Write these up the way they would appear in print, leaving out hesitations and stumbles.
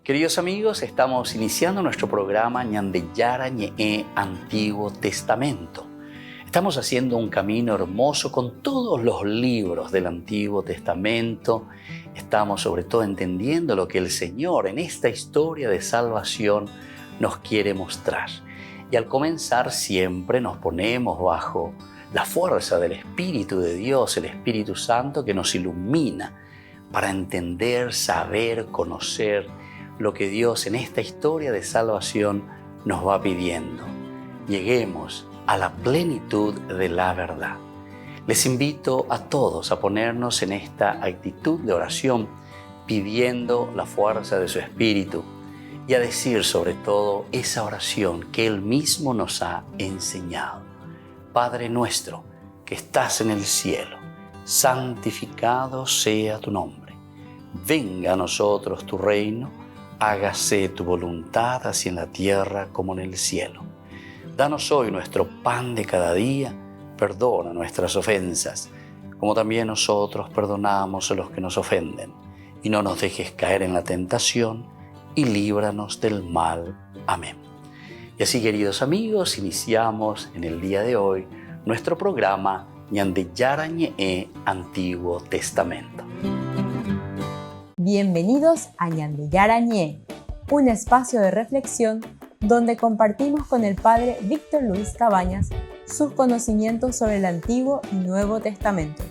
Queridos amigos, estamos iniciando nuestro programa Ñandeyara Ñe'e Antiguo Testamento. Estamos haciendo un camino hermoso con todos los libros del Antiguo Testamento. Estamos sobre todo entendiendo lo que el Señor en esta historia de salvación nos quiere mostrar. Y al comenzar siempre nos ponemos bajo la fuerza del Espíritu de Dios, el Espíritu Santo que nos ilumina para entender, saber, conocer lo que Dios en esta historia de salvación nos va pidiendo. Lleguemos a la plenitud de la verdad. Les invito a todos a ponernos en esta actitud de oración, pidiendo la fuerza de su Espíritu y a decir sobre todo esa oración que Él mismo nos ha enseñado. Padre nuestro que estás en el cielo, santificado sea tu nombre. Venga a nosotros tu reino, hágase tu voluntad así en la tierra como en el cielo. Danos hoy nuestro pan de cada día, perdona nuestras ofensas, como también nosotros perdonamos a los que nos ofenden. Y no nos dejes caer en la tentación, y líbranos del mal. Amén. Y así, queridos amigos, iniciamos en el día de hoy nuestro programa Ñandeyara Ñe'e Antiguo Testamento. Bienvenidos a Ñandeyara Ñe'e, un espacio de reflexión donde compartimos con el Padre Víctor Luis Cabañas sus conocimientos sobre el Antiguo y Nuevo Testamento.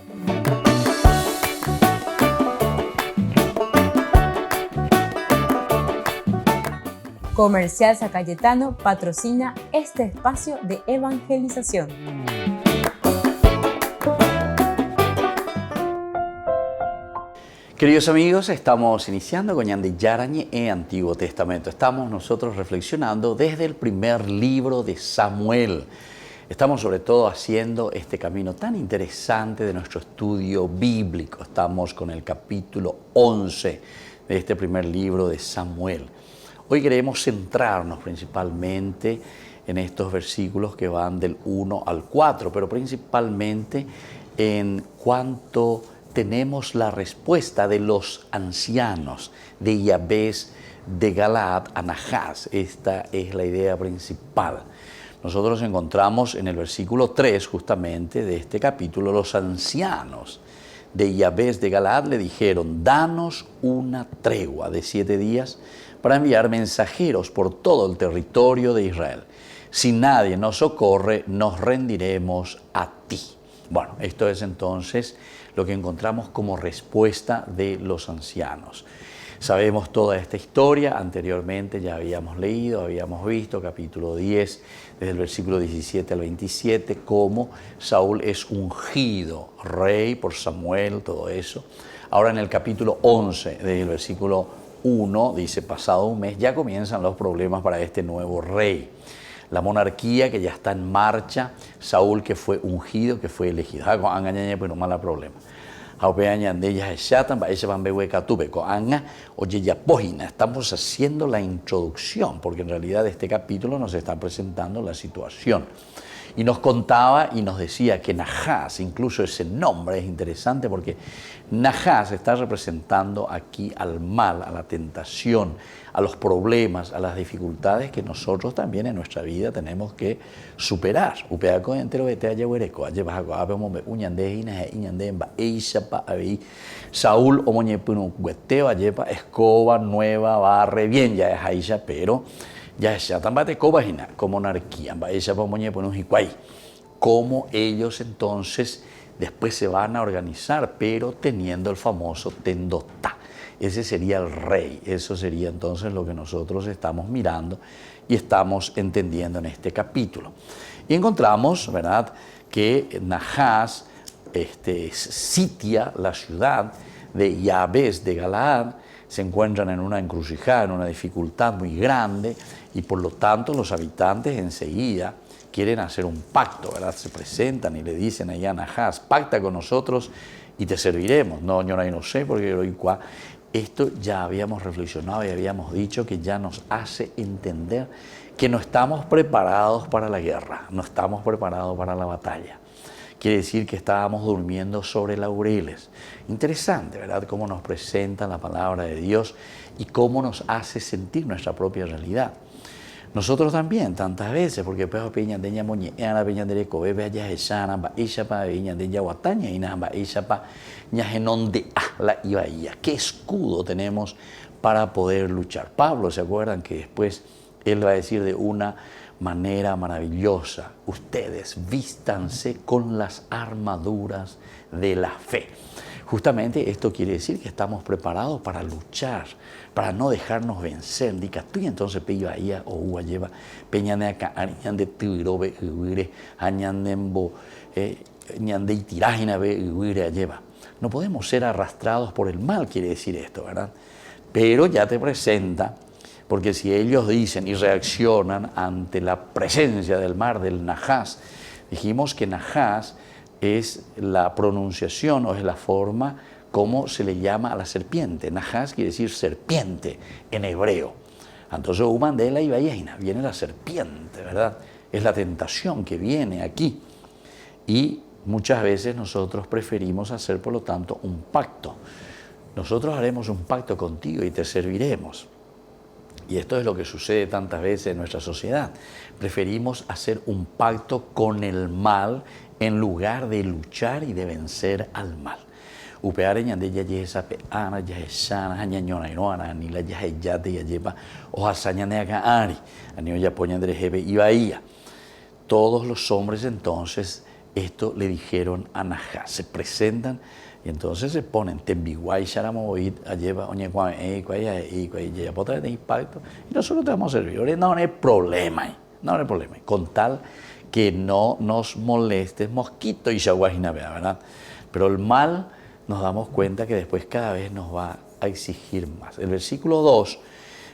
Comercial San Cayetano patrocina este espacio de evangelización. Queridos amigos, estamos iniciando con Ñandeyara Ñe'e Antiguo Testamento. Estamos nosotros reflexionando desde el primer libro de Samuel. Estamos sobre todo haciendo este camino tan interesante de nuestro estudio bíblico. Estamos con el capítulo 11 de este primer libro de Samuel. Hoy queremos centrarnos principalmente en estos versículos que van del 1 al 4, pero principalmente en cuanto tenemos la respuesta de los ancianos de Yabes de Galaad a Nachas. Esta es la idea principal. Nosotros encontramos en el versículo 3 justamente de este capítulo, los ancianos de Yabes de Galaad le dijeron: danos una tregua de 7 días para enviar mensajeros por todo el territorio de Israel. Si nadie nos socorre, nos rendiremos a ti. Bueno, esto es entonces lo que encontramos como respuesta de los ancianos. Sabemos toda esta historia, anteriormente ya habíamos leído, habíamos visto capítulo 10, desde el versículo 17 al 27, cómo Saúl es ungido rey por Samuel, todo eso. Ahora en el capítulo 11, desde el versículo 1, dice, pasado un mes, ya comienzan los problemas para este nuevo rey. La monarquía que ya está en marcha, Saúl que fue ungido, que fue elegido. Pero no mala problema. Estamos haciendo la introducción, porque en realidad este capítulo nos está presentando la situación. Y nos contaba y nos decía que Nachas, incluso ese nombre es interesante porque Nachas está representando aquí al mal, a la tentación, a los problemas, a las dificultades que nosotros también en nuestra vida tenemos que superar. Saúl escoba nueva, barre bien, ya es Aisha, pero ya tambate cobajina como monarquía, cómo ellos entonces después se van a organizar, pero teniendo el famoso Tendotá. Ese sería el rey, eso sería entonces lo que nosotros estamos mirando y estamos entendiendo en este capítulo. Y encontramos, ¿verdad?, que Nachas sitia la ciudad de Yabes de Galaad, se encuentran en una encrucijada, en una dificultad muy grande, y por lo tanto los habitantes enseguida quieren hacer un pacto, ¿verdad? Se presentan y le dicen allá a Nachas: pacta con nosotros y te serviremos. No, yo no sé, porque esto ya habíamos reflexionado y habíamos dicho que ya nos hace entender que no estamos preparados para la guerra, no estamos preparados para la batalla, quiere decir que estábamos durmiendo sobre laureles. Interesante, ¿verdad? Cómo nos presenta la palabra de Dios y cómo nos hace sentir nuestra propia realidad. Nosotros también, tantas veces, porque pejo peña de ella moñeana, peña de cobe, bella esana, ba ishapa, peña de ella guataña, y nada, ba ishapa, ñajenón de la ibaía. ¿Qué escudo tenemos para poder luchar? Pablo, ¿se acuerdan que después él va a decir de una manera maravillosa: ustedes vístanse con las armaduras de la fe? Justamente esto quiere decir que estamos preparados para luchar, para no dejarnos vencer. Dica tú y entonces peña ahí o ua lleva peña de acá añan de tirobe uire añan dembo añan de itiragina be uire lleva. No podemos ser arrastrados por el mal, quiere decir esto, ¿verdad? Pero ya te presenta, porque si ellos dicen y reaccionan ante la presencia del mar, del Najás, dijimos que Najás es la pronunciación o es la forma como se le llama a la serpiente. Najás quiere decir serpiente en hebreo. Entonces, Umandela y Vallaina, viene la serpiente, ¿verdad? Es la tentación que viene aquí. Y muchas veces nosotros preferimos hacer, por lo tanto, un pacto. Nosotros haremos un pacto contigo y te serviremos. Y esto es lo que sucede tantas veces en nuestra sociedad. Preferimos hacer un pacto con el mal en lugar de luchar y de vencer al mal. Upeare ñande ya yesa pe ana ya esana ñañona no ana ni la ya ya de ya lleva o hasaña ne acá ari anio ya poña de jebe y bahía. Todos los hombres entonces esto le dijeron a Najás, se presentan y entonces se ponen tembiguay sharamoid a lleva oñe cuan ya potra de impacto y nosotros te vamos a servir. No hay problema, no hay problema, con tal que no nos moleste mosquito y shaguajina, ¿verdad? Pero el mal nos damos cuenta que después cada vez nos va a exigir más. El versículo 2,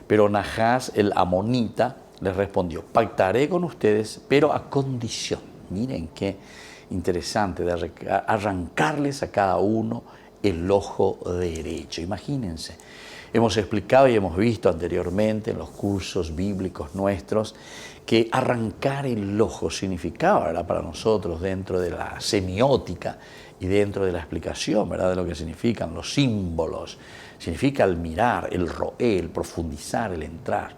pero Najás, el amonita, les respondió: pactaré con ustedes, pero a condición, miren qué interesante, de arrancarles a cada uno el ojo derecho. Imagínense, hemos explicado y hemos visto anteriormente en los cursos bíblicos nuestros que arrancar el ojo significaba, ¿verdad?, para nosotros, dentro de la semiótica y dentro de la explicación, ¿verdad?, de lo que significan los símbolos, significa el mirar, el roer, el profundizar, el entrar.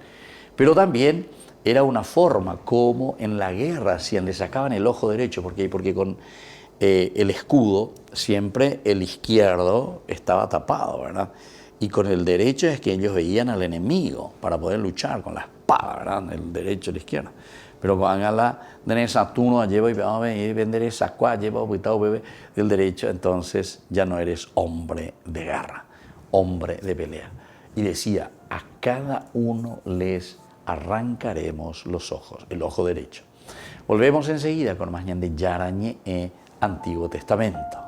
Pero también era una forma como en la guerra hacían, le sacaban el ojo derecho, porque con el escudo siempre el izquierdo estaba tapado, ¿verdad? Y con el derecho es que ellos veían al enemigo para poder luchar con la espada, ¿verdad? El derecho y la izquierda. Pero cuando la de esa tú no lleva y vender esa cuá, lleva bebé del derecho, entonces ya no eres hombre de guerra, hombre de pelea. Y decía: a cada uno les arrancaremos los ojos, el ojo derecho. Volvemos enseguida con más de Yarañe Antiguo Testamento.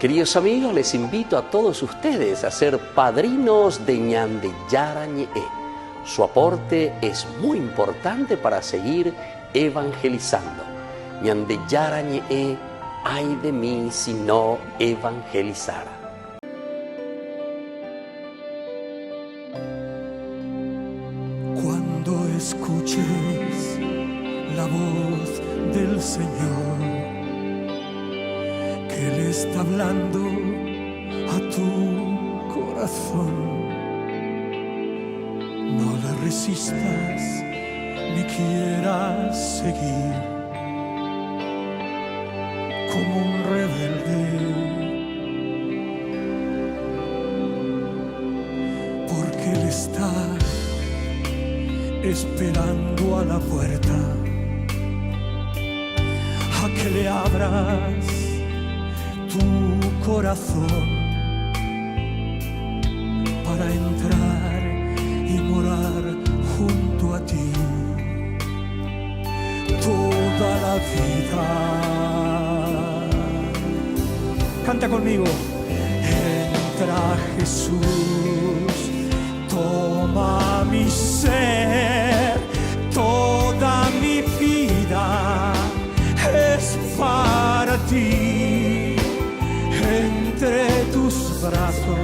Queridos amigos, les invito a todos ustedes a ser padrinos de Ñande Yarañe. Su aporte es muy importante para seguir evangelizando. Ñande Yarañe, ay de mí si no evangelizara. Cuando escuches la voz del Señor, que Él está hablando a tu corazón, no le resistas ni quieras seguir como un rebelde, porque Él está esperando a la puerta a que le abras tu corazón para entrar y morar junto a ti toda la vida. Canta conmigo. Entra Jesús, toma mi ser, toda mi vida es para ti. Entre tus brazos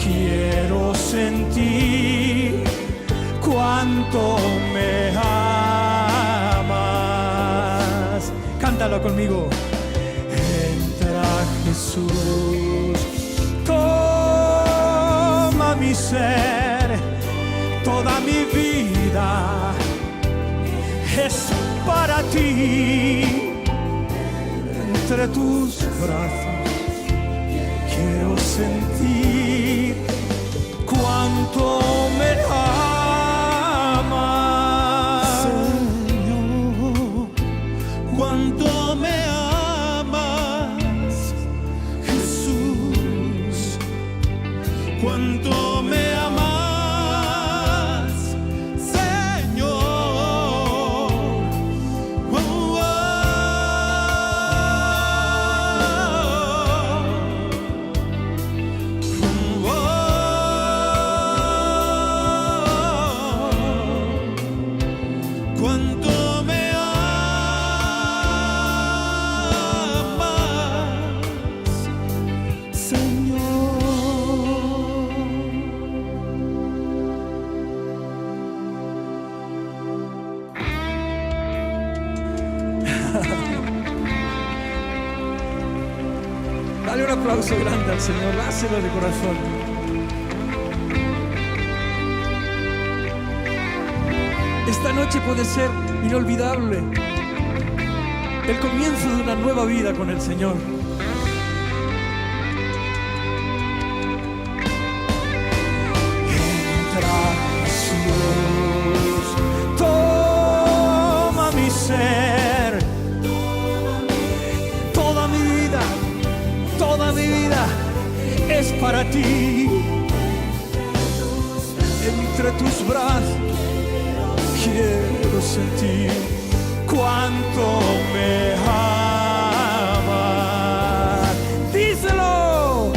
quiero sentir cuánto me amas. Cántalo conmigo. Entra Jesús, toma mi ser, toda mi vida es para ti. Entre tus brazos quiero sentir cuánto me amas, Señor, cuánto me amas, Jesús, cuánto me amas, Señor. Oh, oh, oh, cuánto me amas, Señor. Dale un aplauso grande al Señor, dáselo de corazón. Esta noche puede ser inolvidable, el comienzo de una nueva vida con el Señor. Entra Jesús, toma mi ser, toda mi vida es para ti. Entre tus brazos quiero sentir cuánto me amas. Díselo.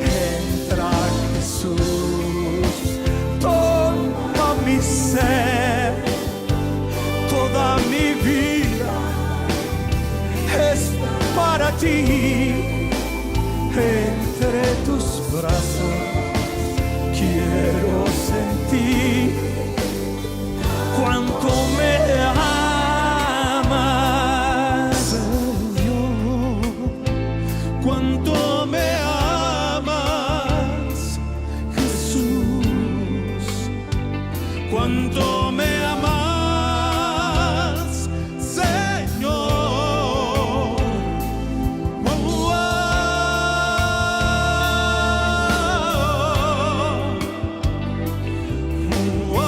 Entra Jesús, toma mi ser, toda mi vida es para ti. Entre tus brazos quiero sentir cuánto me amas, Señor, cuánto me amas, Jesús, cuánto me amas, Señor. Oh, oh, oh, oh.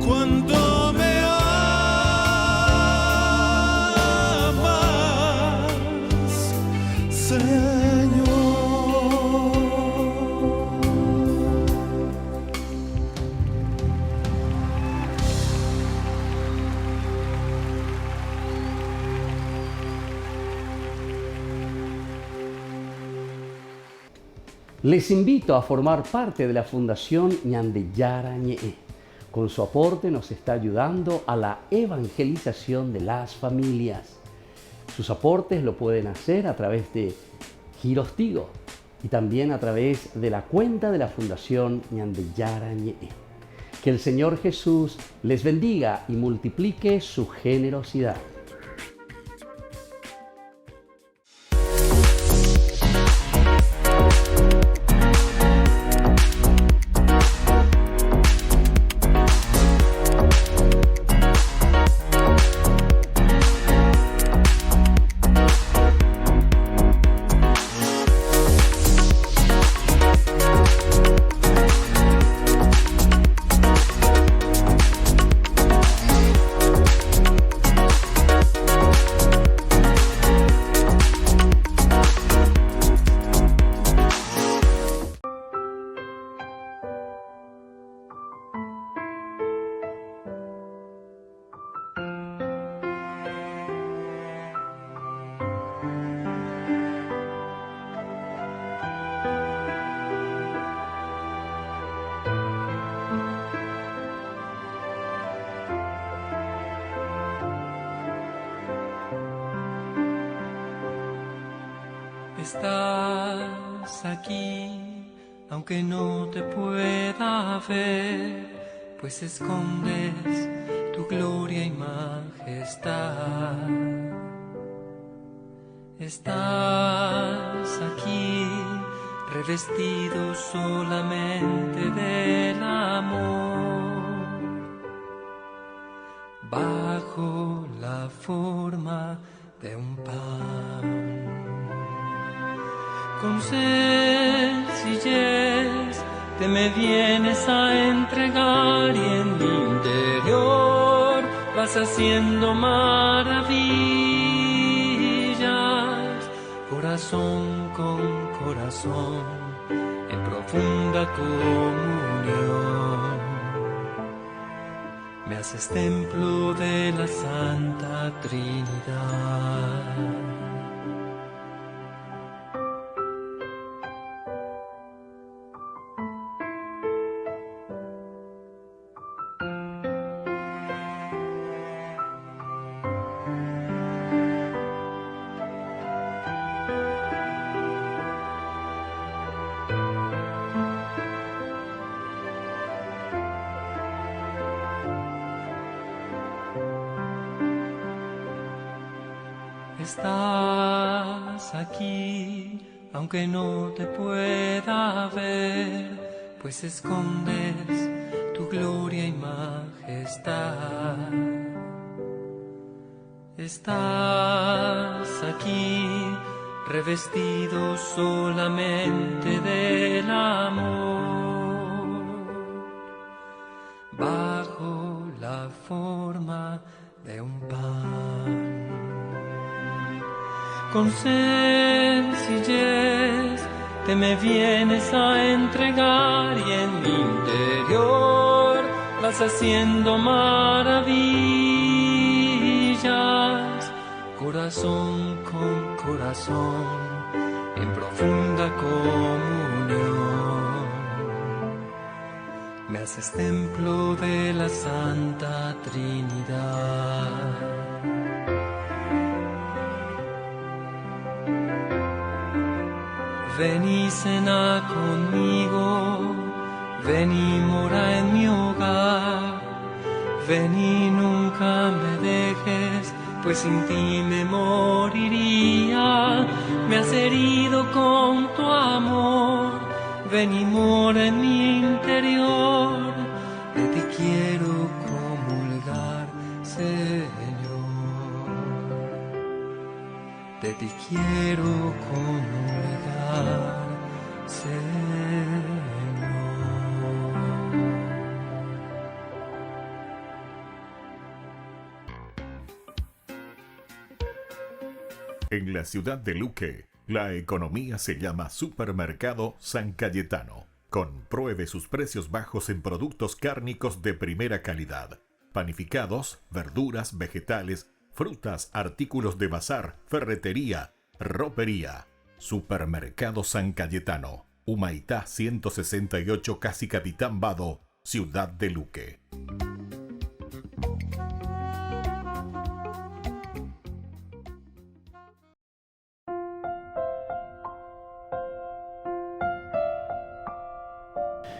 Cuánto me amas, Señor. Les invito a formar parte de la Fundación Ñande Yarañe. Con su aporte nos está ayudando a la evangelización de las familias. Sus aportes lo pueden hacer a través de Giros Tigo y también a través de la cuenta de la Fundación Ñande Yarañe. Que el Señor Jesús les bendiga y multiplique su generosidad. Estás Estás aquí, aunque no te pueda ver, pues escondes tu gloria y majestad. Estás aquí, revestido solamente del amor, bajo la forma de un pan. Con sencillez te me vienes a entregar y en mi interior vas haciendo maravillas, corazón con corazón, en profunda comunión. Me haces templo de la Santa Trinidad. Estás aquí, aunque no te pueda ver, pues escondes tu gloria y majestad. Estás aquí, revestido solamente del amor, bajo la forma de un pan. Con sencillez te me vienes a entregar y en mi interior vas haciendo maravillas, corazón con corazón, en profunda comunión. Me haces templo de la Santa Trinidad. Ven y cena conmigo, ven y mora en mi hogar, ven y nunca me dejes, pues sin ti me moriría. Me has herido con tu amor, ven y mora en mi interior, de ti quiero comulgar, Señor, de ti quiero comulgar, Señor. En la ciudad de Luque, la economía se llama Supermercado San Cayetano. Compruebe sus precios bajos en productos cárnicos de primera calidad. Panificados, verduras, vegetales, frutas, artículos de bazar, ferretería, ropería. Supermercado San Cayetano, Humaitá 168, Casi Capitán Vado, ciudad de Luque.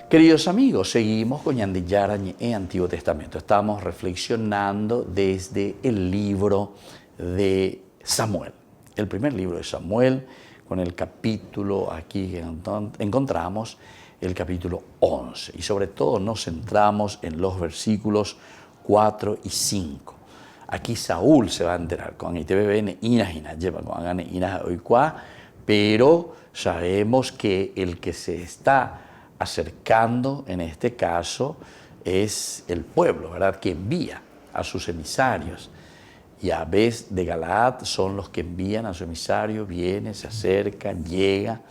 Queridos amigos, seguimos con Ñande Yarañe en Antiguo Testamento. Estamos reflexionando desde el libro de Samuel, el primer libro de Samuel, con el capítulo aquí que encontramos, el capítulo 11. Y sobre todo nos centramos en los versículos 4 y 5. Aquí Saúl se va a enterar con ITBN, lleva con pero sabemos que el que se está acercando en este caso es el pueblo, ¿verdad?, que envía a sus emisarios. Yahves de Galaad son los que envían a su emisario, viene, se acercan, llega,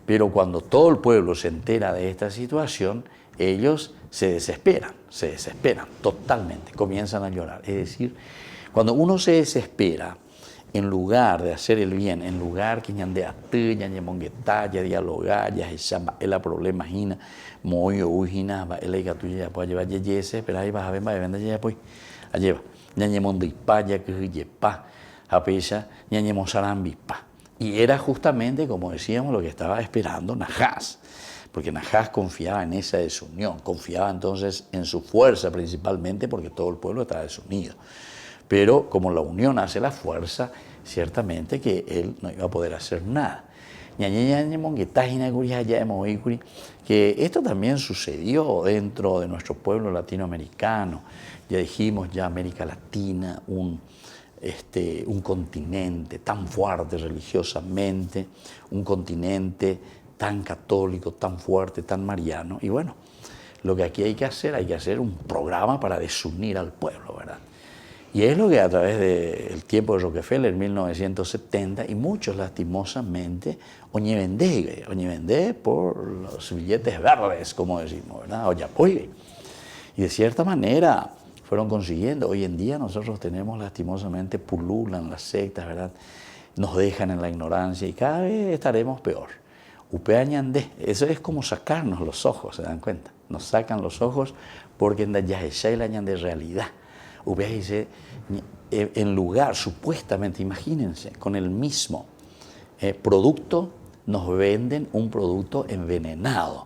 pero cuando todo el pueblo se entera de esta situación, ellos se desesperan totalmente, comienzan a llorar. Es decir, cuando uno se desespera, en lugar de hacer el bien, en lugar que ñande ate, ñande monguetaya, dialogar, ya se llama el problema hina, moyo ujina, va el que tú ya puedes llevar yeyese, pero ahí vas a ver, va a vender ya pues, allá va, ñande mondipaya que yepa, a pesar, ñande monsarambipa, Y era justamente, como decíamos, lo que estaba esperando Nahás, porque Nahás confiaba en esa desunión, confiaba entonces en su fuerza principalmente porque todo el pueblo estaba desunido. Pero como la unión hace la fuerza, ciertamente que él no iba a poder hacer nada. Que esto también sucedió dentro de nuestro pueblo latinoamericano. Ya dijimos, ya América Latina, un continente tan fuerte religiosamente, un continente tan católico, tan fuerte, tan mariano. Y bueno, lo que aquí hay que hacer un programa para desunir al pueblo, ¿verdad? Y es lo que a través del tiempo de Rockefeller en 1970, y muchos lastimosamente, oñevendé por los billetes verdes, como decimos, ¿verdad? Oyapoye. Y de cierta manera fueron consiguiendo. Hoy en día nosotros tenemos lastimosamente, pululan las sectas, ¿verdad? Nos dejan en la ignorancia y cada vez estaremos peor. Upeañandé, eso es como sacarnos los ojos, ¿se dan cuenta? Nos sacan los ojos porque ya es la de realidad. Dice, en lugar, supuestamente, imagínense, con el mismo producto nos venden un producto envenenado,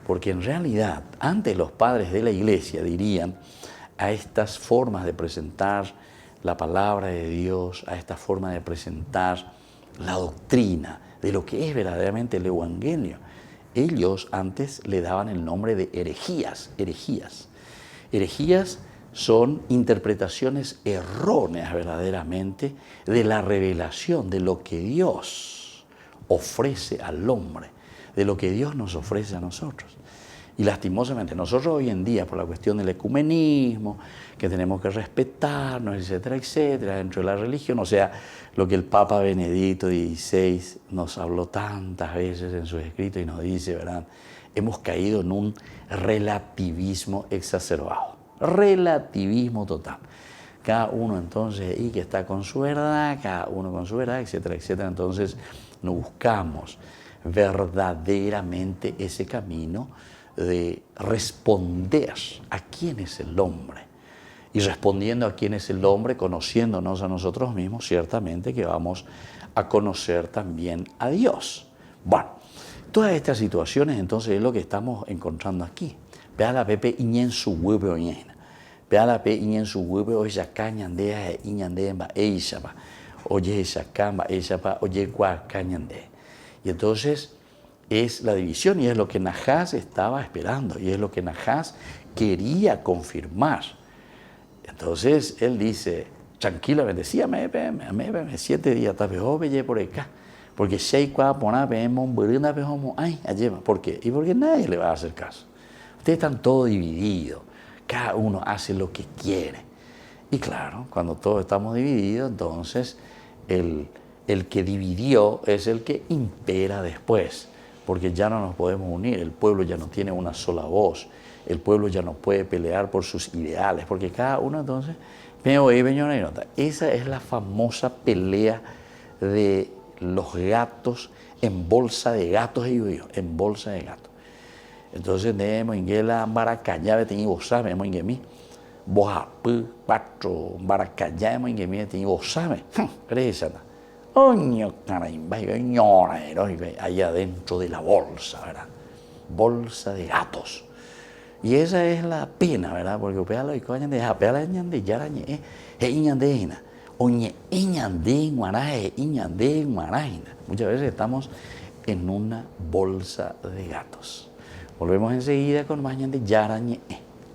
porque en realidad antes los padres de la iglesia dirían a estas formas de presentar la palabra de Dios, a esta forma de presentar la doctrina de lo que es verdaderamente el evangelio, ellos antes le daban el nombre de herejías. Herejías son interpretaciones erróneas verdaderamente de la revelación de lo que Dios ofrece al hombre, de lo que Dios nos ofrece a nosotros. Y lastimosamente nosotros hoy en día, por la cuestión del ecumenismo, que tenemos que respetarnos, etcétera, etcétera, dentro de la religión, o sea, lo que el Papa Benedicto XVI nos habló tantas veces en sus escritos y nos dice, ¿verdad? Hemos caído en un relativismo exacerbado. Relativismo total. Cada uno entonces y que está con su verdad, cada uno con su verdad, etcétera, etcétera. Entonces no buscamos verdaderamente ese camino de responder a quién es el hombre. Y respondiendo a quién es el hombre, conociéndonos a nosotros mismos, ciertamente que vamos a conocer también a Dios. Bueno, todas estas situaciones entonces es lo que estamos encontrando aquí. Vea la pepe iñen su huevo oñena. Vea la pepe iñen su huevo oye cañandea iñandemba eisapa. Oye esa camba eisapa oye cua cañandea. Y entonces es la división y es lo que Nahás estaba esperando y es lo que Nahás quería confirmar. Entonces él dice, tranquilamente, sí, 7 días tape por acá. Porque ¿por qué? Y porque nadie le va a hacer caso. Ustedes están todos divididos, cada uno hace lo que quiere. Y claro, cuando todos estamos divididos, entonces el que dividió es el que impera después, porque ya no nos podemos unir, el pueblo ya no tiene una sola voz, el pueblo ya no puede pelear por sus ideales, porque cada uno entonces, esa es la famosa pelea de los gatos en bolsa de gatos, en bolsa de gatos. Entonces, tenemos en la baracaya, tenemos sabe, hemos en mí, bojapu, patro, baracaya, hemos en mí, tenemos sabe, crees, oño, caramba, allá dentro de la bolsa, ¿verdad? Bolsa de gatos. Y esa es la pena, ¿verdad? Porque peala y coñan de peala de yarañe, iñandena, oñe, iñande, guaraje, iñande, guarajina. Muchas veces estamos en una bolsa de gatos. Volvemos enseguida con más de Yarañe,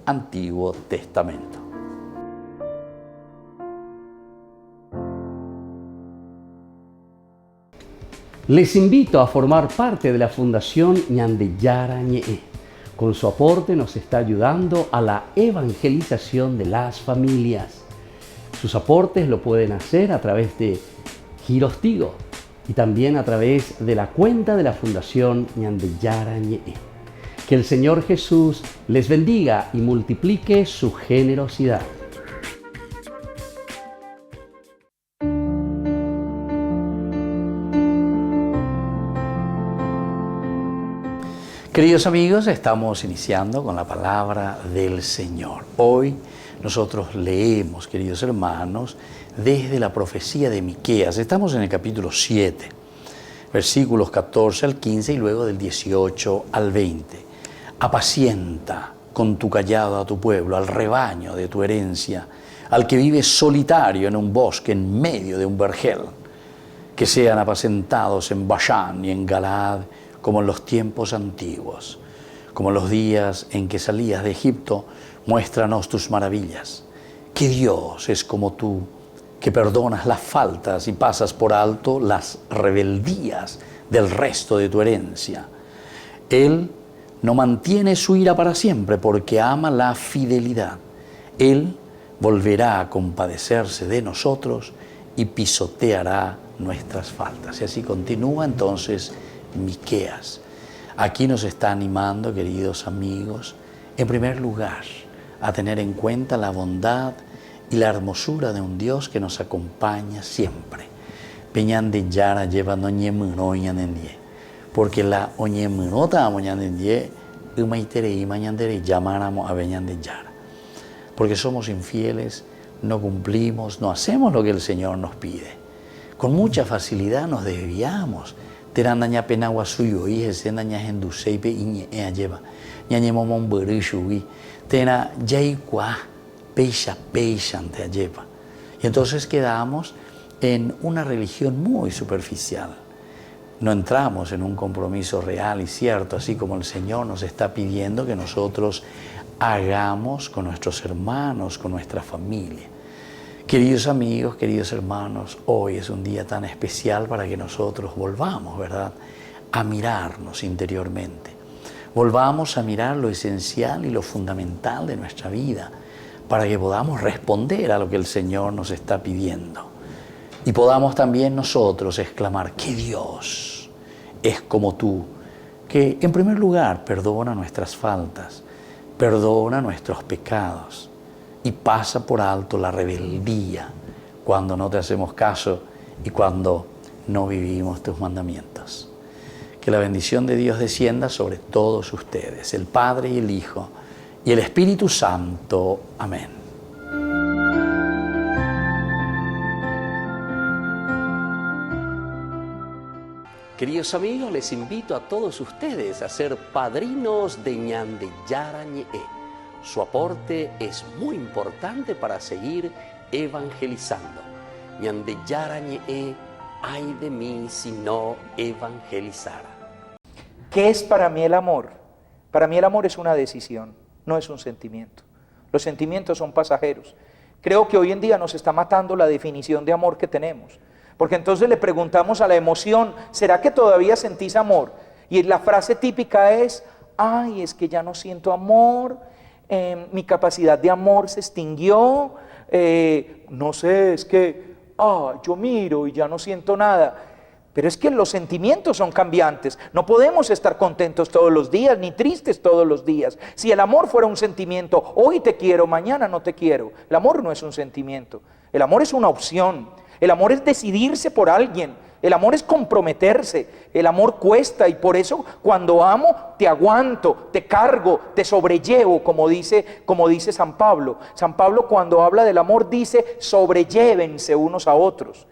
Antiguo Testamento. Les invito a formar parte de la Fundación Ñandeyara Ñe'e. Con su aporte nos está ayudando a la evangelización de las familias. Sus aportes lo pueden hacer a través de Giros Tigo y también a través de la cuenta de la Fundación Ñandeyara Ñe'e. Que el Señor Jesús les bendiga y multiplique su generosidad. Queridos amigos, estamos iniciando con la palabra del Señor. Hoy nosotros leemos, queridos hermanos, desde la profecía de Miqueas. Estamos en el capítulo 7. versículos 14 al 15 y luego del 18 al 20. Apacienta con tu cayado a tu pueblo, al rebaño de tu herencia, al que vive solitario en un bosque en medio de un vergel. Que sean apacentados en Bashán y en Galaad como en los tiempos antiguos, como en los días en que salías de Egipto. Muéstranos tus maravillas. Que Dios es como tú, que perdonas las faltas y pasas por alto las rebeldías del resto de tu herencia. Él no mantiene su ira para siempre porque ama la fidelidad. Él volverá a compadecerse de nosotros y pisoteará nuestras faltas. Y así continúa entonces Miqueas. Aquí nos está animando, queridos amigos, en primer lugar, a tener en cuenta la bondad y la hermosura de un Dios que nos acompaña siempre. Peñande yara lleva noñemino ñanendie, porque la oñeminota moñanendie umaitere y mañandere llamáramos a beñande yara. Porque somos infieles, no cumplimos, no hacemos lo que el Señor nos pide. Con mucha facilidad nos desviamos. Terandaña penagua suyo y esendaña henduseipe y lleva. Ñañemomon berishui. Tena yaikua peisha ante lleva. Y entonces quedamos en una religión muy superficial. No entramos en un compromiso real y cierto, así como el Señor nos está pidiendo que nosotros hagamos con nuestros hermanos, con nuestra familia. Queridos amigos, queridos hermanos, hoy es un día tan especial para que nosotros volvamos, ¿verdad?, a mirarnos interiormente. Volvamos a mirar lo esencial y lo fundamental de nuestra vida para que podamos responder a lo que el Señor nos está pidiendo. Y podamos también nosotros exclamar que Dios es como tú, que en primer lugar perdona nuestras faltas, perdona nuestros pecados, y pasa por alto la rebeldía cuando no te hacemos caso y cuando no vivimos tus mandamientos. Que la bendición de Dios descienda sobre todos ustedes, el Padre y el Hijo y el Espíritu Santo. Amén. Queridos amigos, les invito a todos ustedes a ser padrinos de Ñande Yarañe. Su aporte es muy importante para seguir evangelizando. Ñande Yarañe, ay de mí si no evangelizara. ¿Qué es para mí el amor? Para mí el amor es una decisión, no es un sentimiento. Los sentimientos son pasajeros. Creo que hoy en día nos está matando la definición de amor que tenemos. Porque entonces le preguntamos a la emoción, ¿será que todavía sentís amor? Y la frase típica es, ay, es que ya no siento amor, mi capacidad de amor se extinguió, no sé, es que yo miro y ya no siento nada. Pero es que los sentimientos son cambiantes, no podemos estar contentos todos los días, ni tristes todos los días. Si el amor fuera un sentimiento, hoy te quiero, mañana no te quiero. El amor no es un sentimiento, el amor es una opción, el amor es decidirse por alguien. El amor es comprometerse, el amor cuesta y por eso cuando amo te aguanto, te cargo, te sobrellevo, como dice San Pablo. San Pablo cuando habla del amor dice sobrellévense unos a otros,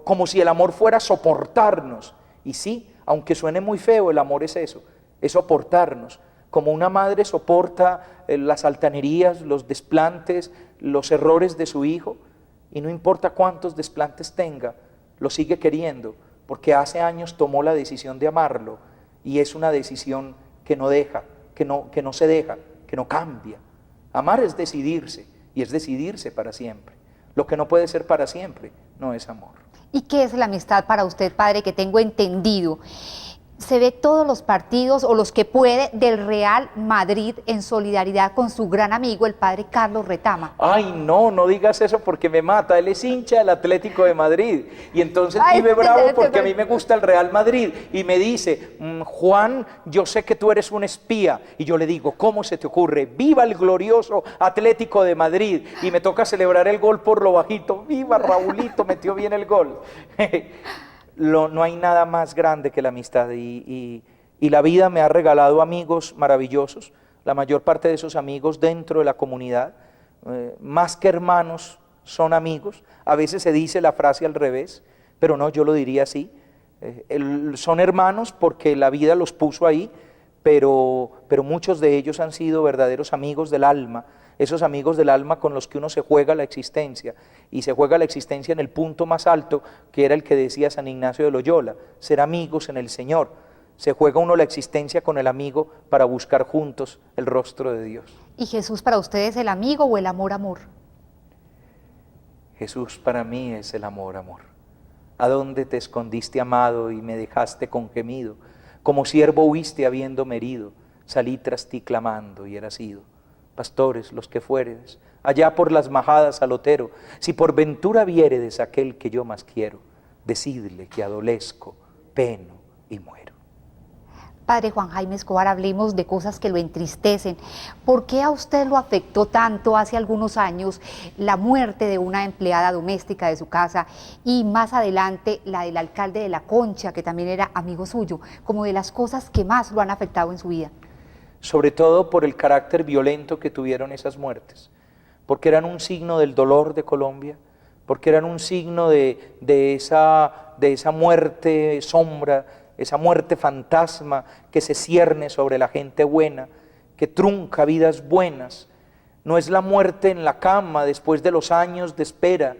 como si el amor fuera soportarnos. Y sí, aunque suene muy feo, el amor es eso, es soportarnos. Como una madre soporta las altanerías, los desplantes, los errores de su hijo y no importa cuántos desplantes tenga, lo sigue queriendo, porque hace años tomó la decisión de amarlo y es una decisión que no deja, que no se deja, que no cambia. Amar es decidirse y es decidirse para siempre. Lo que no puede ser para siempre no es amor. ¿Y qué es la amistad para usted, padre, que tengo entendido? Se ve todos los partidos o los que puede del Real Madrid en solidaridad con su gran amigo, el padre Carlos Retama. Ay, no digas eso porque me mata. Él es hincha del Atlético de Madrid y entonces vive bravo porque a mí me gusta el Real Madrid y me dice, Juan, yo sé que tú eres un espía. Y yo le digo, ¿cómo se te ocurre? ¡Viva el glorioso Atlético de Madrid! Y me toca celebrar el gol por lo bajito. ¡Viva Raulito! Metió bien el gol. No hay nada más grande que la amistad y la vida me ha regalado amigos maravillosos, la mayor parte de esos amigos dentro de la comunidad, más que hermanos son amigos. A veces se dice la frase al revés, pero no, yo lo diría así, Son hermanos porque la vida los puso ahí, pero muchos de ellos han sido verdaderos amigos del alma, esos amigos del alma con los que uno se juega la existencia, y se juega la existencia en el punto más alto, que era el que decía San Ignacio de Loyola, ser amigos en el Señor. Se juega uno la existencia con el amigo para buscar juntos el rostro de Dios. ¿Y Jesús para usted es el amigo o el amor, amor? Jesús para mí es el amor, amor. ¿A dónde te escondiste, amado, y me dejaste con gemido? Como siervo huiste habiéndome herido, salí tras ti clamando y eras ido. Pastores, los que fueredes, allá por las majadas al otero, si por ventura viéredes aquel que yo más quiero, decidle que adolezco, peno y muero. Padre Juan Jaime Escobar, hablemos de cosas que lo entristecen. ¿Por qué a usted lo afectó tanto hace algunos años la muerte de una empleada doméstica de su casa y más adelante la del alcalde de La Concha, que también era amigo suyo, como de las cosas que más lo han afectado en su vida? Sobre todo por el carácter violento que tuvieron esas muertes, porque eran un signo del dolor de Colombia, porque eran un signo de esa muerte sombra, esa muerte fantasma que se cierne sobre la gente buena, que trunca vidas buenas. No es la muerte en la cama después de los años de espera,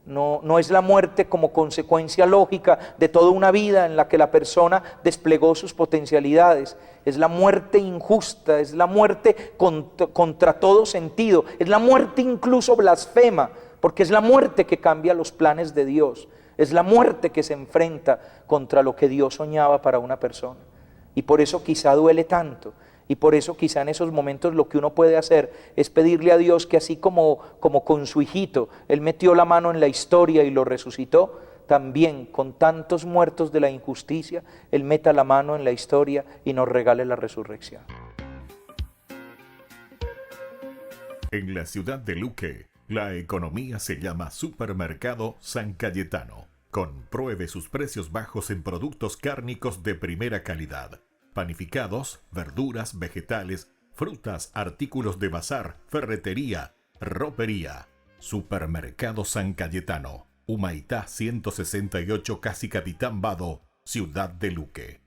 no es la muerte como consecuencia lógica de toda una vida en la que la persona desplegó sus potencialidades, es la muerte injusta, es la muerte contra todo sentido, es la muerte incluso blasfema, porque es la muerte que cambia los planes de Dios. Es la muerte que se enfrenta contra lo que Dios soñaba para una persona. Y por eso quizá duele tanto. Y por eso quizá en esos momentos lo que uno puede hacer es pedirle a Dios que así como con su hijito, Él metió la mano en la historia y lo resucitó, también con tantos muertos de la injusticia, Él meta la mano en la historia y nos regale la resurrección. En la ciudad de Luque, la economía se llama Supermercado San Cayetano. Compruebe sus precios bajos en productos cárnicos de primera calidad. Panificados, verduras, vegetales, frutas, artículos de bazar, ferretería, ropería. Supermercado San Cayetano. Humaitá 168, Casi Capitán Vado, Ciudad de Luque.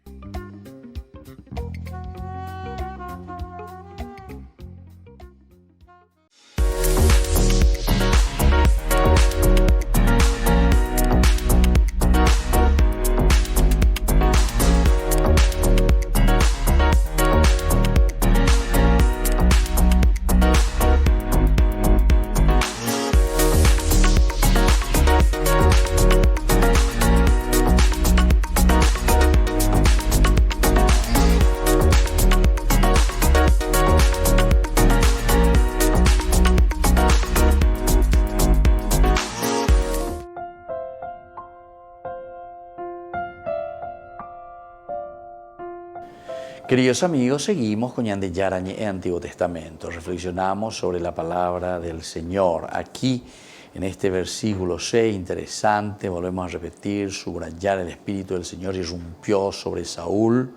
Queridos amigos, seguimos con Ñande Yarañe en Antiguo Testamento. Reflexionamos sobre la palabra del Señor. Aquí, en este versículo 6, interesante, volvemos a repetir, subrayar el Espíritu del Señor irrumpió sobre Saúl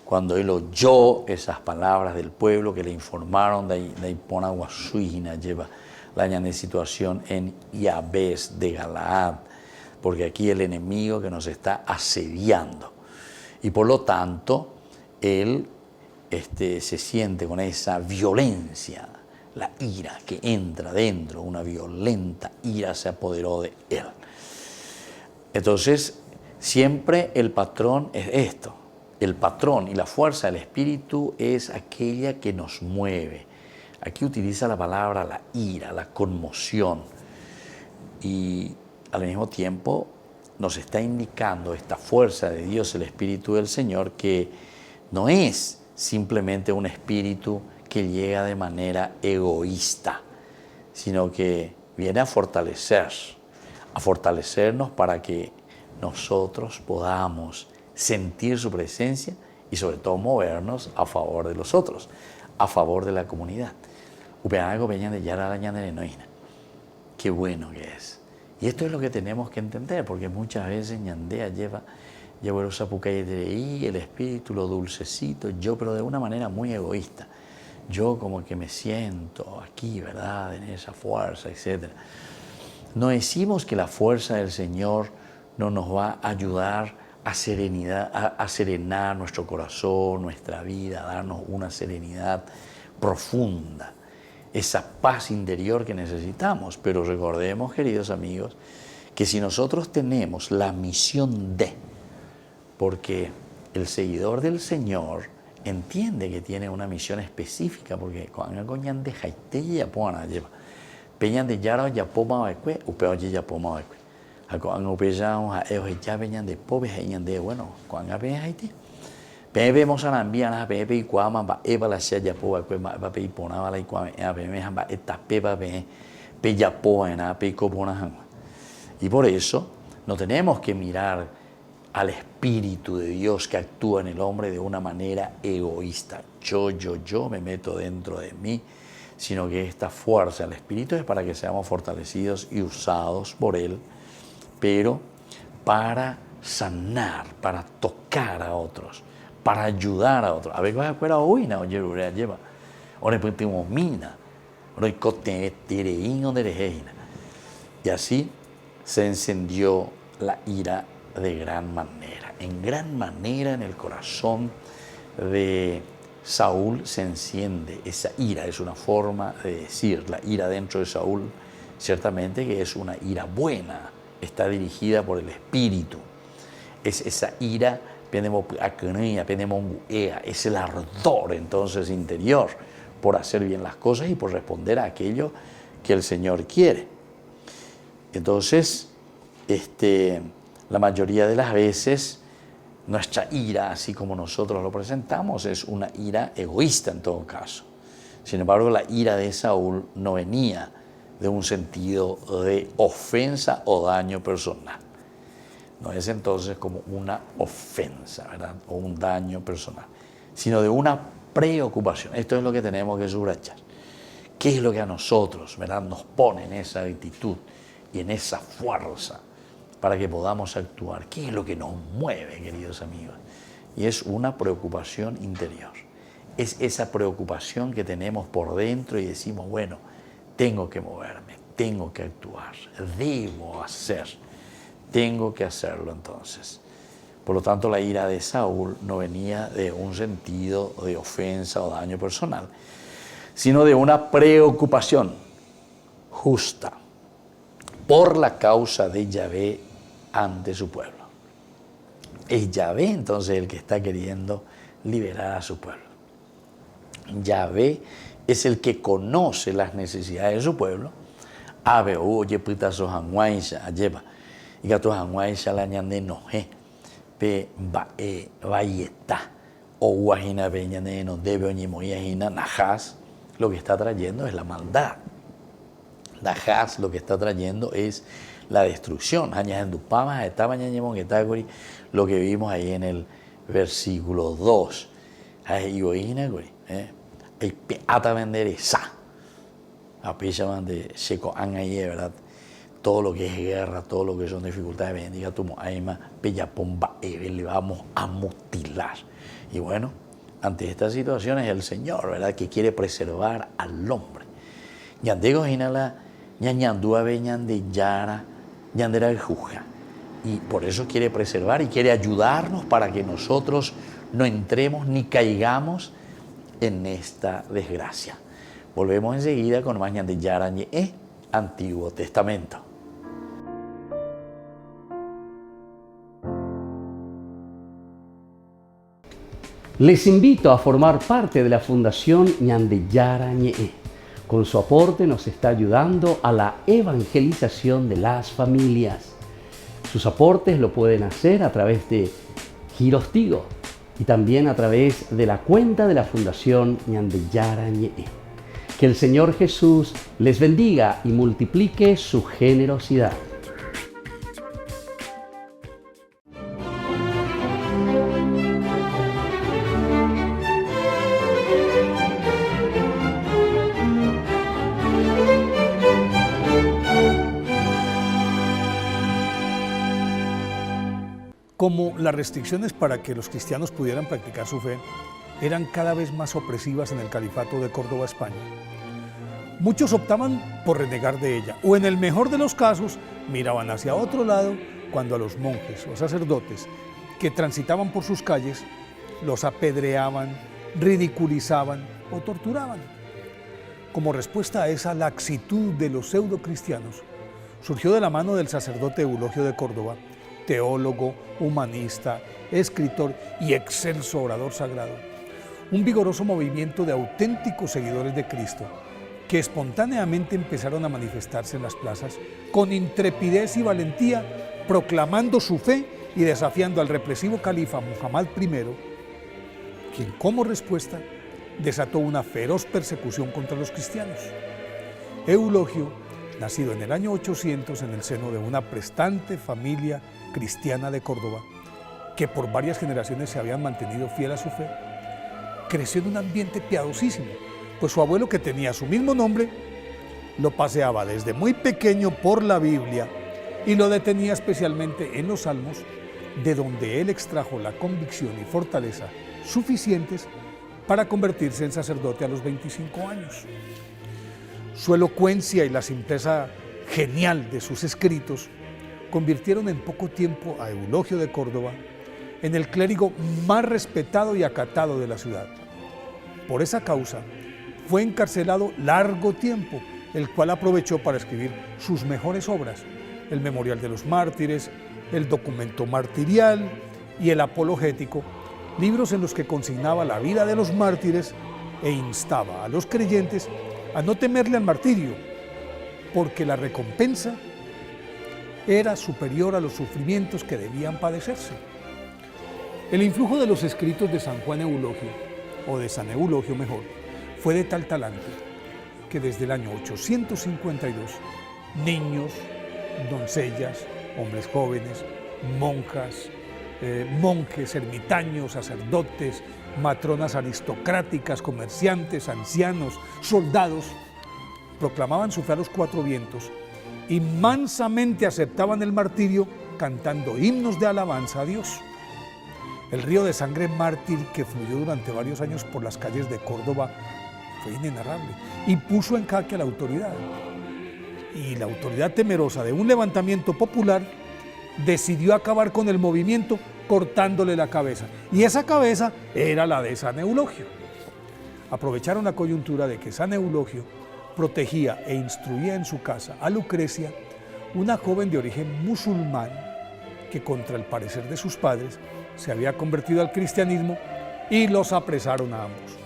cuando él oyó esas palabras del pueblo que le informaron de Iponaguasuina, lleva la ñande situación en Yabes de Galaad, porque aquí el enemigo que nos está asediando. Y por lo tanto, él se siente con esa violencia, la ira que entra dentro, una violenta ira se apoderó de él. Entonces, siempre el patrón es esto. El patrón y la fuerza del Espíritu es aquella que nos mueve. Aquí utiliza la palabra la ira, la conmoción. Y al mismo tiempo nos está indicando esta fuerza de Dios, el Espíritu del Señor, que no es simplemente un espíritu que llega de manera egoísta, sino que viene a fortalecernos para que nosotros podamos sentir su presencia y sobre todo movernos a favor de los otros, a favor de la comunidad. Qué bueno que es. Y esto es lo que tenemos que entender, porque muchas veces Ñandea lleva el espíritu, lo dulcecito, yo, pero de una manera muy egoísta. Yo como que me siento aquí, ¿verdad?, en esa fuerza, etc. No decimos que la fuerza del Señor no nos va a ayudar a serenar nuestro corazón, nuestra vida, a darnos una serenidad profunda, esa paz interior que necesitamos. Pero recordemos, queridos amigos, que si nosotros tenemos la misión de, porque el seguidor del Señor entiende que tiene una misión específica, porque cuando coñan de jaite ya pona lleva peñan de yaro ya poma baekue upeo ya poma baekue cuando pejamos a ellos ya peñan de pobre peñan de bueno cuando ve jaite vemos a la envían a pepe y cuama va eva la ya po baekue va pe pona la y cuama a pe me va esta pepa pe ya po en a pe copona. Y por eso no tenemos que mirar al Espíritu de Dios que actúa en el hombre de una manera egoísta. Yo me meto dentro de mí, sino que esta fuerza del Espíritu es para que seamos fortalecidos y usados por Él, pero para sanar, para tocar a otros, para ayudar a otros. A ver, vas a fuera hoy, no, lleva. Ahora pues tenemos mina, ahora cote tereín de rejeina. Y así se encendió la ira de gran manera. En gran manera en el corazón de Saúl se enciende esa ira. Es una forma de decir, la ira dentro de Saúl, ciertamente que es una ira buena, está dirigida por el Espíritu. Es esa ira, es el ardor entonces interior por hacer bien las cosas y por responder a aquello que el Señor quiere. Entonces, la mayoría de las veces nuestra ira, así como nosotros lo presentamos, es una ira egoísta en todo caso. Sin embargo, la ira de Saúl no venía de un sentido de ofensa o daño personal. No es entonces como una ofensa, ¿verdad? O un daño personal, sino de una preocupación. Esto es lo que tenemos que subrayar. ¿Qué es lo que a nosotros, ¿verdad?, nos pone en esa actitud y en esa fuerza para que podamos actuar? ¿Qué es lo que nos mueve, queridos amigos? Y es una preocupación interior. Es esa preocupación que tenemos por dentro y decimos, bueno, tengo que moverme, tengo que actuar, debo hacer, tengo que hacerlo entonces. Por lo tanto, la ira de Saúl no venía de un sentido de ofensa o daño personal, sino de una preocupación justa por la causa de Yahvé ante su pueblo. Es Yahvé entonces el que está queriendo liberar a su pueblo. Yahvé es el que conoce las necesidades de su pueblo. Abe oye pitazo hanguaisha lleva y gato hanguaisha la ñande noje pe vayeta o guajina beñane no debe oñimoyajina najas. Lo que está trayendo es la maldad. Najas lo que está trayendo es la destrucción. Lo que vimos ahí en el versículo 2. ¿Verdad? Todo lo que es guerra, todo lo que son dificultades, bendiga tu moaima, le vamos a mutilar. Y bueno, ante estas situaciones el Señor, ¿verdad?, que quiere preservar al hombre. Ñandego jinala, ñañandúa beñande yara, ñandera juja. Y por eso quiere preservar y quiere ayudarnos para que nosotros no entremos ni caigamos en esta desgracia. Volvemos enseguida con más ñande yara Antiguo Testamento. Les invito a formar parte de la Fundación Ñande Yara Ñe'e. Con su aporte nos está ayudando a la evangelización de las familias. Sus aportes lo pueden hacer a través de Giros Tigo y también a través de la cuenta de la Fundación Ñande Yara Ñe'e. Que el Señor Jesús les bendiga y multiplique su generosidad. Como las restricciones para que los cristianos pudieran practicar su fe eran cada vez más opresivas en el califato de Córdoba, España, muchos optaban por renegar de ella, o en el mejor de los casos, miraban hacia otro lado cuando a los monjes o sacerdotes que transitaban por sus calles los apedreaban, ridiculizaban o torturaban. Como respuesta a esa laxitud de los pseudocristianos, surgió de la mano del sacerdote Eulogio de Córdoba, teólogo, humanista, escritor y excelso orador sagrado, un vigoroso movimiento de auténticos seguidores de Cristo que espontáneamente empezaron a manifestarse en las plazas con intrepidez y valentía, proclamando su fe y desafiando al represivo califa Muhammad I, quien como respuesta desató una feroz persecución contra los cristianos. Eulogio, nacido en el año 800 en el seno de una prestante familia cristiana de Córdoba, que por varias generaciones se habían mantenido fiel a su fe, creció en un ambiente piadosísimo, pues su abuelo, que tenía su mismo nombre, lo paseaba desde muy pequeño por la Biblia y lo detenía especialmente en los Salmos, de donde él extrajo la convicción y fortaleza suficientes para convertirse en sacerdote a los 25 años. Su elocuencia y la simpleza genial de sus escritos convirtieron en poco tiempo a Eulogio de Córdoba en el clérigo más respetado y acatado de la ciudad. Por esa causa, fue encarcelado largo tiempo, el cual aprovechó para escribir sus mejores obras, el Memorial de los Mártires, el Documento Martirial y el Apologético, libros en los que consignaba la vida de los mártires e instaba a los creyentes a no temerle al martirio, porque la recompensa era superior a los sufrimientos que debían padecerse. El influjo de los escritos de San Juan Eulogio, o de San Eulogio mejor, fue de tal talante que desde el año 852 niños, doncellas, hombres jóvenes, monjas, monjes, ermitaños, sacerdotes, matronas aristocráticas, comerciantes, ancianos, soldados, proclamaban su fe a los cuatro vientos y mansamente aceptaban el martirio cantando himnos de alabanza a Dios. El río de sangre mártir que fluyó durante varios años por las calles de Córdoba fue inenarrable y puso en jaque a la autoridad. Y la autoridad, temerosa de un levantamiento popular, decidió acabar con el movimiento cortándole la cabeza. Y esa cabeza era la de San Eulogio. Aprovecharon la coyuntura de que San Eulogio protegía e instruía en su casa a Lucrecia, una joven de origen musulmán que, contra el parecer de sus padres, se había convertido al cristianismo, y los apresaron a ambos.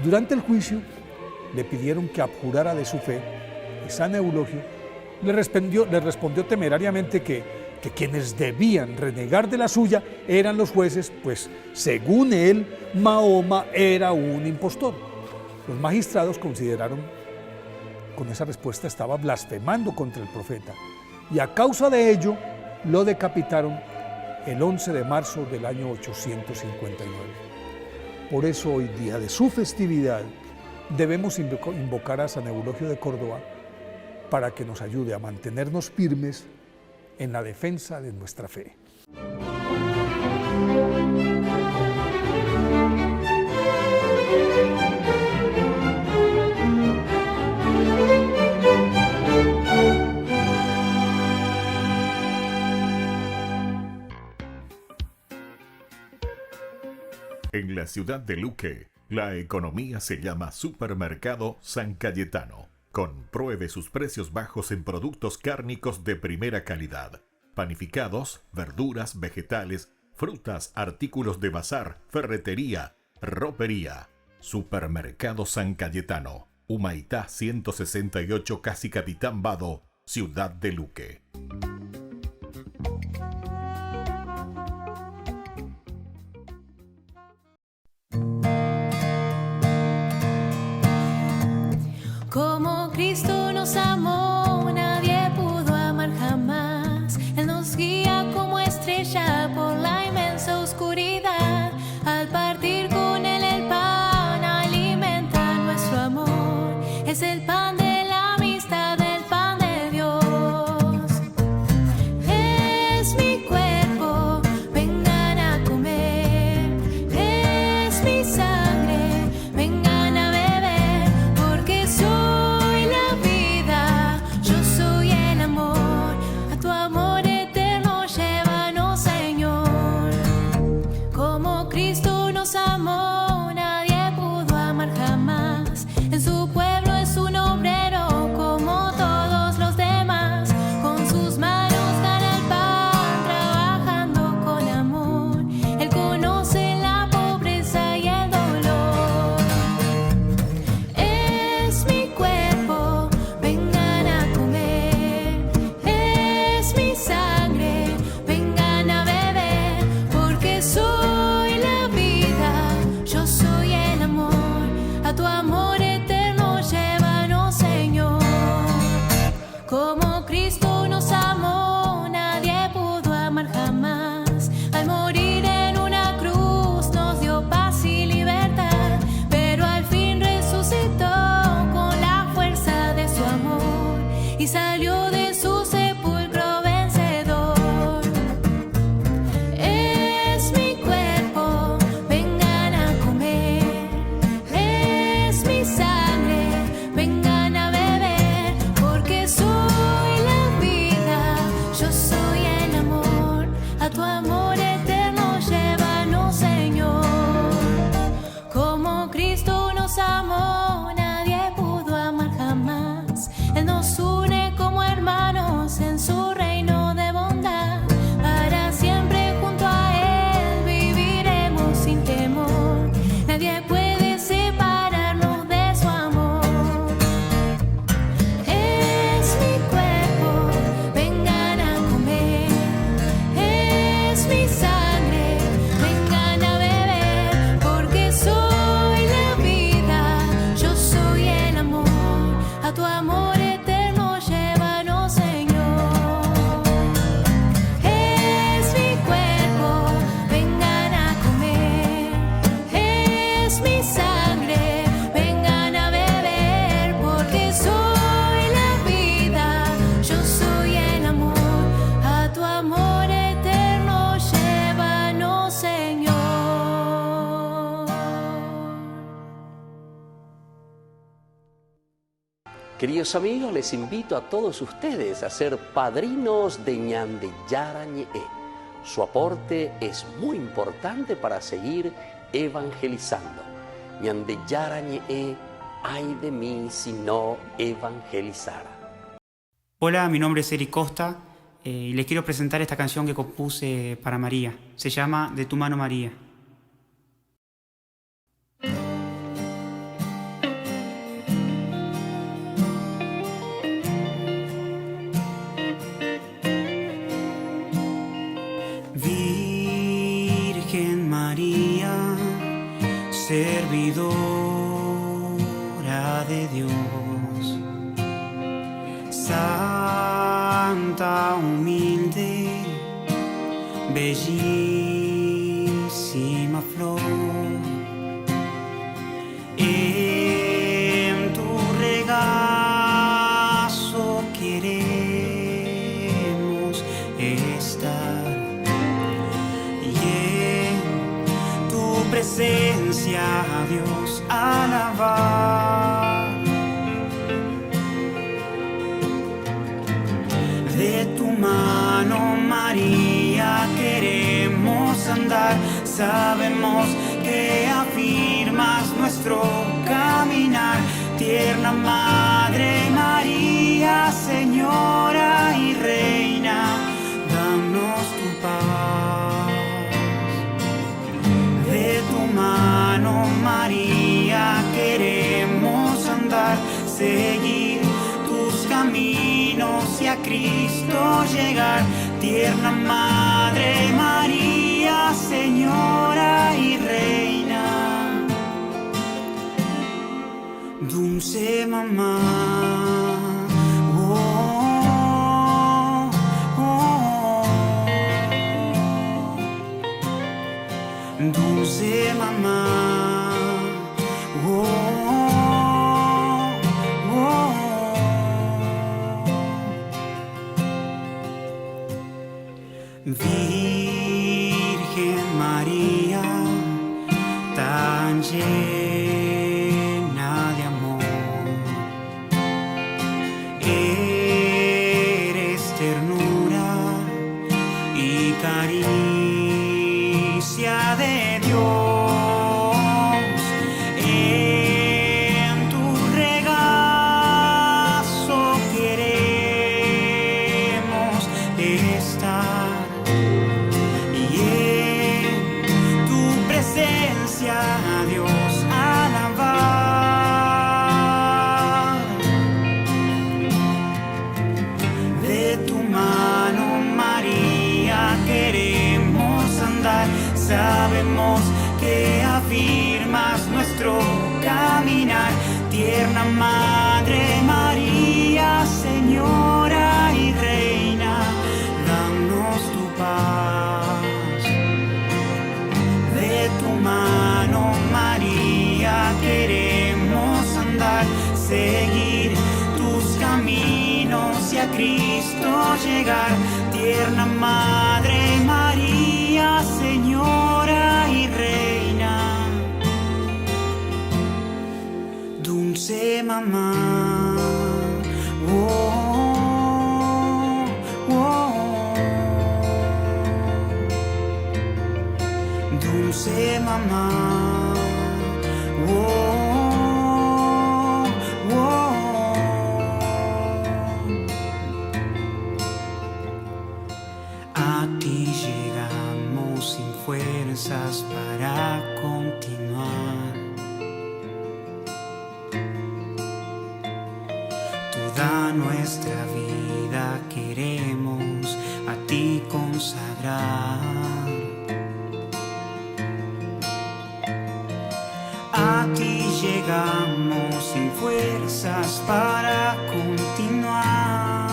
Durante el juicio le pidieron que abjurara de su fe y San Eulogio le respondió temerariamente que quienes debían renegar de la suya eran los jueces, pues según él, Mahoma era un impostor. Los magistrados consideraron con esa respuesta estaba blasfemando contra el profeta, y a causa de ello lo decapitaron el 11 de marzo del año 859. Por eso hoy, día de su festividad, debemos invocar a San Eulogio de Córdoba para que nos ayude a mantenernos firmes en la defensa de nuestra fe. En la ciudad de Luque, la economía se llama Supermercado San Cayetano. Compruebe sus precios bajos en productos cárnicos de primera calidad. Panificados, verduras, vegetales, frutas, artículos de bazar, ferretería, ropería. Supermercado San Cayetano. Humaitá 168, Casi Capitán Vado, ciudad de Luque. Como Cristo nos amó, nadie pudo amar jamás. Él nos guía como estrella por la inmensa oscuridad. Al partir con Él el pan, alimenta nuestro amor. Es el pan de la amistad, el pan de Dios. tu amor eterno llévanos, Señor. Como Cristo nos amó, nadie pudo amar jamás. Él nos une como hermanos en su reino de bondad. Para siempre junto a Él viviremos sin temor. Nadie puede separarnos de su amor. Es mi cuerpo, vengan a comer. Es mi sangre, vengan a beber. Porque soy la vida, yo soy el amor. A tu amor eterno llévanos, Señor. Es mi cuerpo, vengan a comer. Es mi sangre, vengan a beber. Porque soy la vida, yo soy el amor. A tu amor eterno llévanos, Señor. Queridos amigos, les invito a todos ustedes a ser padrinos de Ñande Yarañe. Su aporte es muy importante para seguir evangelizando. Ñande Yarañe, ay de mí si no evangelizara. Hola, mi nombre es Eric Costa y les quiero presentar esta canción que compuse para María. Se llama De tu mano, María. Virgen María, servidora de Dios, santa, humilde, bellísima flor, en tu regazo queremos estar y en tu presencia a Dios alabar. De tu mano, María, queremos andar. Sabemos que afirmas nuestro caminar. Tierna Madre María, Señora y Reina, danos tu paz. De tu mano, María, queremos andar, seguir tus caminos y a Cristo llegar. Tierna Madre María, Señora y Reina, dulce mamá. Oh, oh, oh. Dulce mamá. Oh, oh, oh. Virgen María, tan llena de amor, eres ternura y caricia de Dios. En tu regazo queremos estar y en tu presencia a Dios alabar. De tu mano, María, queremos andar. Sabemos que afirmas nuestro caminar. Tierna Madre María, Señora y Reina, danos tu paz. De tu mano, María, queremos andar, seguir tus caminos y a Cristo llegar. Tierna Madre María, Señora y Reina, dulce mamá. Oh, oh, oh. dulce mamá. A ti llegamos sin fuerzas para continuar. Toda nuestra vida queremos a ti consagrar. A ti llegamos sin fuerzas para continuar.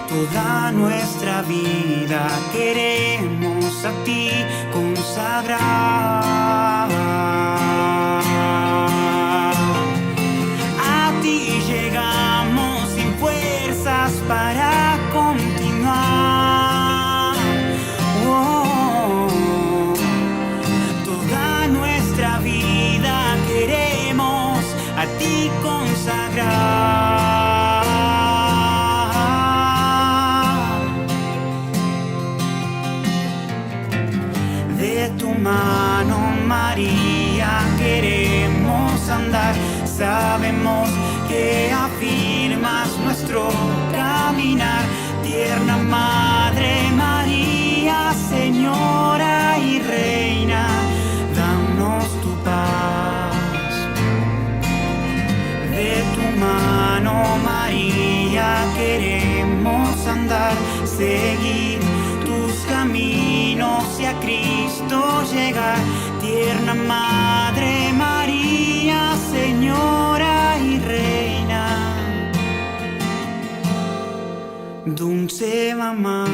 Toda nuestra vida queremos a ti consagrar. A ti llegamos sin fuerzas para continuar. Toda nuestra vida queremos a ti consagrar. De tu mano, María, queremos andar. Sabemos que afirmas nuestro caminar. Tierna Madre María, Señora y Reina, danos tu paz. De tu mano, María, queremos andar, seguir tus caminos y a Cristo llegar. Tierna Madre María, Señora y Reina, dulce mamá.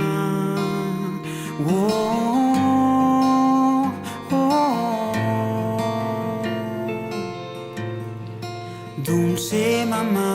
Dulce mamá.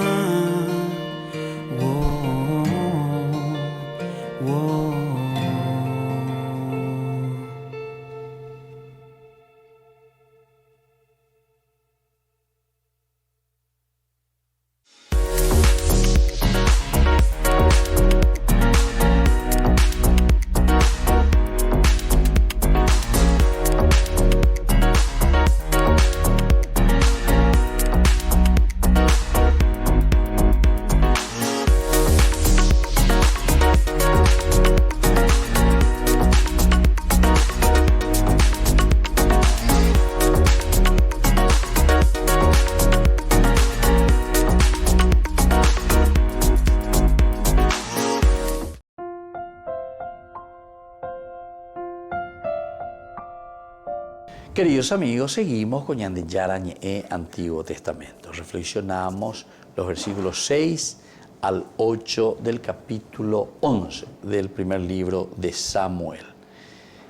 Queridos amigos, seguimos con Ñande Yarañe Antiguo Testamento. Reflexionamos los versículos 6 al 8 del capítulo 11 del primer libro de Samuel.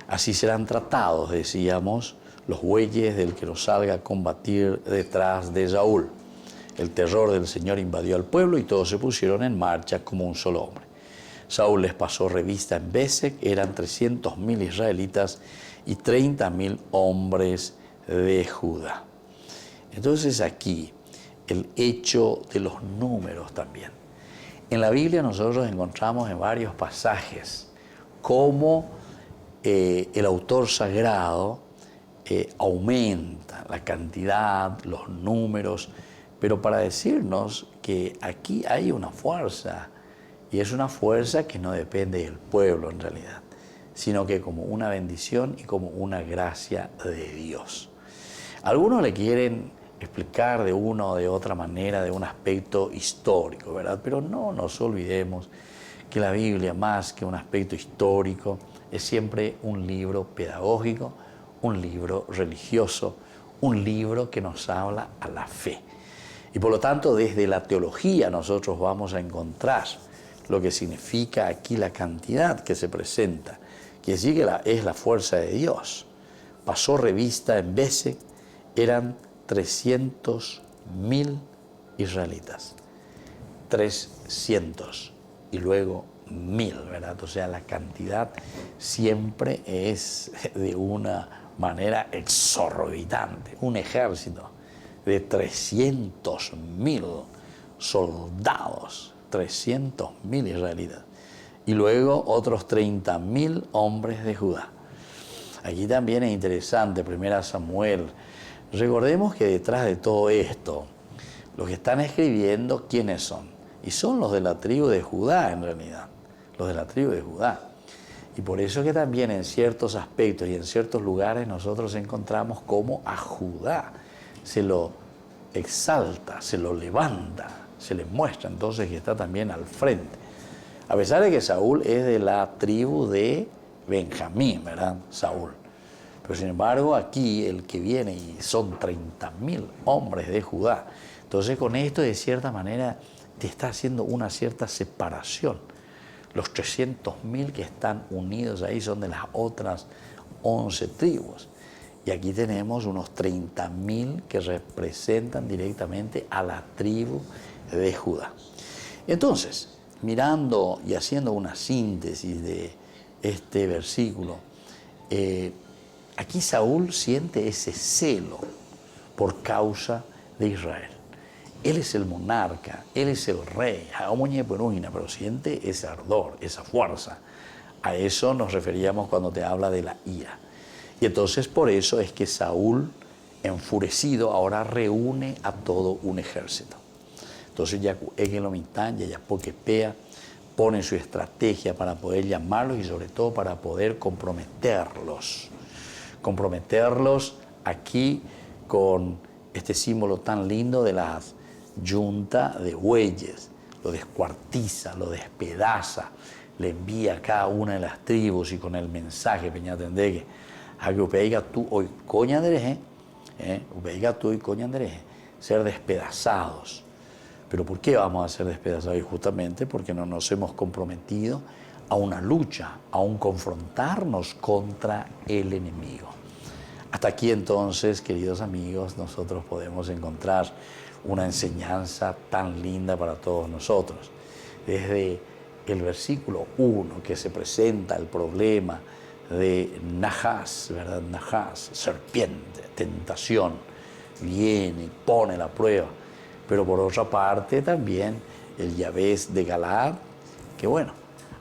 Así serán tratados, decíamos, los bueyes del que nos salga a combatir detrás de Saúl. El terror del Señor invadió al pueblo y todos se pusieron en marcha como un solo hombre. Saúl les pasó revista en Besek, eran 300.000 israelitas y 30.000 hombres de Judá. Entonces aquí el hecho de los números también. En la Biblia nosotros encontramos en varios pasajes cómo el autor sagrado aumenta la cantidad, los números, pero para decirnos que aquí hay una fuerza, y es una fuerza que no depende del pueblo en realidad, sino que como una bendición y como una gracia de Dios. Algunos le quieren explicar de una o de otra manera, de un aspecto histórico, ¿verdad? Pero no nos olvidemos que la Biblia, más que un aspecto histórico, es siempre un libro pedagógico, un libro religioso, un libro que nos habla a la fe. Y por lo tanto, desde la teología nosotros vamos a encontrar lo que significa aquí la cantidad que se presenta, que sí que es la fuerza de Dios. Pasó revista en Besek, eran 300.000 israelitas. 300 y luego 1.000, ¿verdad? O sea, la cantidad siempre es de una manera exorbitante. Un ejército de 300.000 soldados, 300.000 israelitas. y luego otros 30.000 hombres de Judá. Aquí también es interesante, 1 Samuel. Recordemos que detrás de todo esto, los que están escribiendo, ¿quiénes son? Y son los de la tribu de Judá, en realidad, los de la tribu de Judá. Y por eso que también en ciertos aspectos y en ciertos lugares nosotros encontramos como a Judá se lo exalta, se lo levanta, se le muestra entonces que está también al frente. A pesar de que Saúl es de la tribu de Benjamín, ¿verdad? Saúl. Pero sin embargo aquí el que viene y son 30.000 hombres de Judá. Entonces con esto de cierta manera te está haciendo una cierta separación. Los 300.000 que están unidos ahí son de las otras 11 tribus. Y aquí tenemos unos 30.000 que representan directamente a la tribu de Judá. Entonces, mirando y haciendo una síntesis de este versículo, aquí Saúl siente ese celo por causa de Israel. Él es el monarca, él es el rey, pero siente ese ardor, esa fuerza. A eso nos referíamos cuando te habla de la ira. Y entonces por eso es que Saúl, enfurecido, ahora reúne a todo un ejército. Entonces ya pone su estrategia para poder llamarlos y sobre todo para poder comprometerlos. Comprometerlos aquí con este símbolo tan lindo de las yunta de bueyes, lo descuartiza, lo despedaza, le envía a cada una de las tribus y con el mensaje, peñatendegue, a que upeiga tú hoy coñandereje, ser despedazados. Pero ¿por qué vamos a ser despedazados? Y justamente porque no nos hemos comprometido a una lucha, a un confrontarnos contra el enemigo. Hasta aquí entonces, queridos amigos, nosotros podemos encontrar una enseñanza tan linda para todos nosotros. Desde el versículo 1 que se presenta el problema de Nahas, ¿verdad? Nahas, serpiente, tentación, viene y pone la prueba. Pero por otra parte también el Yabez de Galaad, que bueno,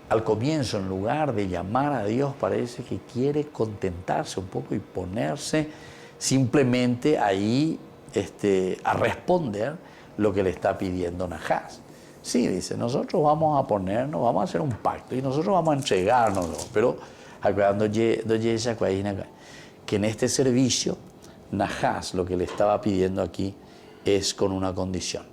al comienzo en lugar de llamar a Dios parece que quiere contentarse un poco y ponerse simplemente ahí a responder lo que le está pidiendo Nahas. Sí, dice, nosotros vamos a ponernos, vamos a hacer un pacto y nosotros vamos a entregarnos, pero que en este servicio Nahas lo que le estaba pidiendo aquí es con una condición: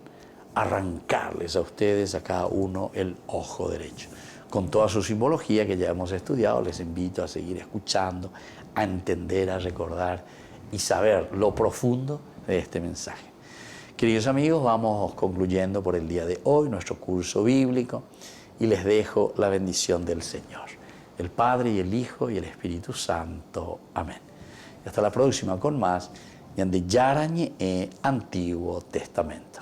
arrancarles a ustedes, a cada uno, el ojo derecho. Con toda su simbología que ya hemos estudiado, les invito a seguir escuchando, a entender, a recordar y saber lo profundo de este mensaje. Queridos amigos, vamos concluyendo por el día de hoy nuestro curso bíblico y les dejo la bendición del Señor, el Padre y el Hijo y el Espíritu Santo. Amén. Y hasta la próxima con más Ñande Yarañe Antiguo Testamento.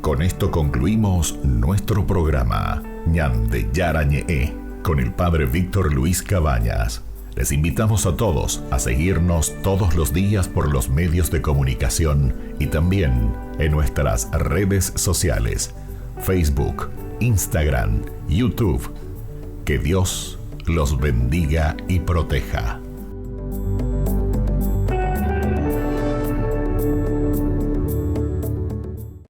Con esto concluimos nuestro programa Ñande Yarañe con el Padre Víctor Luis Cabañas. Les invitamos a todos a seguirnos todos los días por los medios de comunicación y también en nuestras redes sociales, Facebook, Instagram, YouTube. Que Dios los bendiga y proteja.